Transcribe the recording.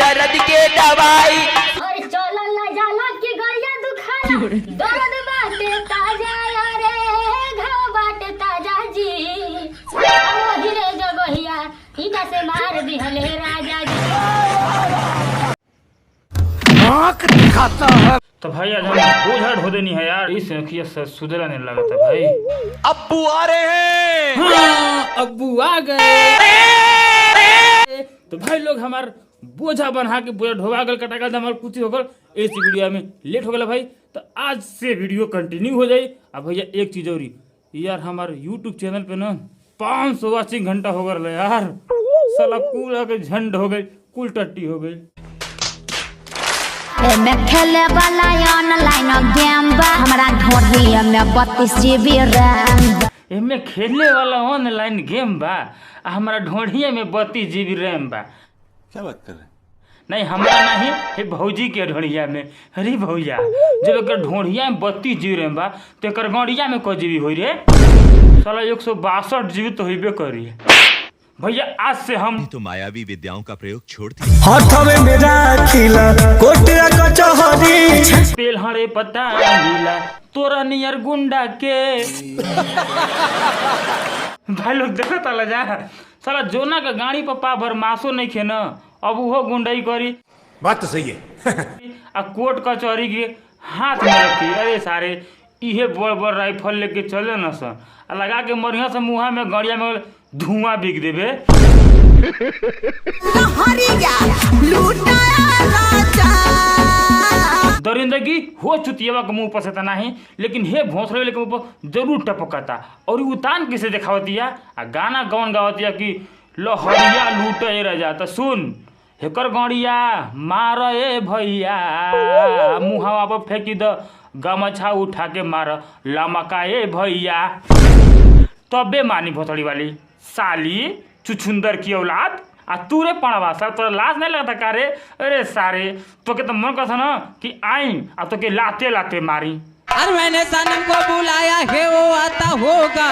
दर्द के दवाई। और चलल ना जाला की गरिया दुखाला, दर्द बाटे ताजा रे घाव बाटे ताजा जी। ओ हिरे जगहिया ईटा से मार दिहले राजा जी। आँख दिखाता है। तो भाई आज हम बोझा ढो देनी है यार, इस आँखिया से सुधरा नहीं लगा था भाई। अब्बू आ रहे हैं। हाँ, अब्बू आ गए। तो भाई लोग हमार बोझा बना के बोझा ढोवा गल कटा गल हमार कुछ हो गल, इस वीडियो में लेट हो गया भाई। तो आज से वीडियो कंटिन्यू हो जाए। अब भैया एक चीज और यार, हमारे यूट्यूब चैनल पे ना 500 वाचिंग घंटा हो गया यार। साला पूरा के झंड हो गई, कुल टट्टी हो गई। मैं खेले वाला ऑनलाइन गेम बा, हमरा ढोढ़िया में 32 GB रैम। एमे खेलने वाला ऑनलाइन गेम बा, हमारा ढोढ़िया में 32 GB रैम बा। क्या बात कर रहे हैं? नहीं हमारा नहीं, हे भौजी के ढोढ़िया में। अरे भौया जब एक ढोढ़िया में 32 GB रैम बा तो एक गौड़िया में क GB हो रे? साला 162 GB तो होबे करी। भैया आज से हम तो मायावी विद्याओं का प्रयोग छोड़ दिया। हाथ में मेरा खिला कोटिया कचहरी पेल हरे पता मिला तोरा नियर गुंडा के। भाई लोग देखो ताला जा, साला जोना का गाड़ी पर पाभर मासो नहीं खे न, अब वो गुंडाई करी। बात तो सही है। आ कोर्ट कचहरी के हाथ में रखी। अरे सारे इहे बड़ बड़ राइफल लेके चले न सन, आ लगा के मरिया से मुहा में गड़िया में धुआं बिक देवे। दरिंदगी हो चुतियावा के मुंह पर से नहीं, लेकिन हे भोसले लेके ऊपर जरूर टपकता। और उतान किसे दिखावतिया आ गाना कौन गावतिया कि लहरिया लूटे रजा। तो सुन हेकर गड़िया मार ए भैया, मुहावा पर फेंकी द गमछा उठा के मार लमका ए भैया, तबे मानी भोसड़ी वाली साली चुचुंदर की औलाद। आ तू रे पड़वा सर तोरा लाज नहीं लगता का रे? अरे सारे तो के तो मन करता ना कि आई आ तो के लाते लाते मारी। अरे मैंने सनम को बुलाया है वो आता होगा।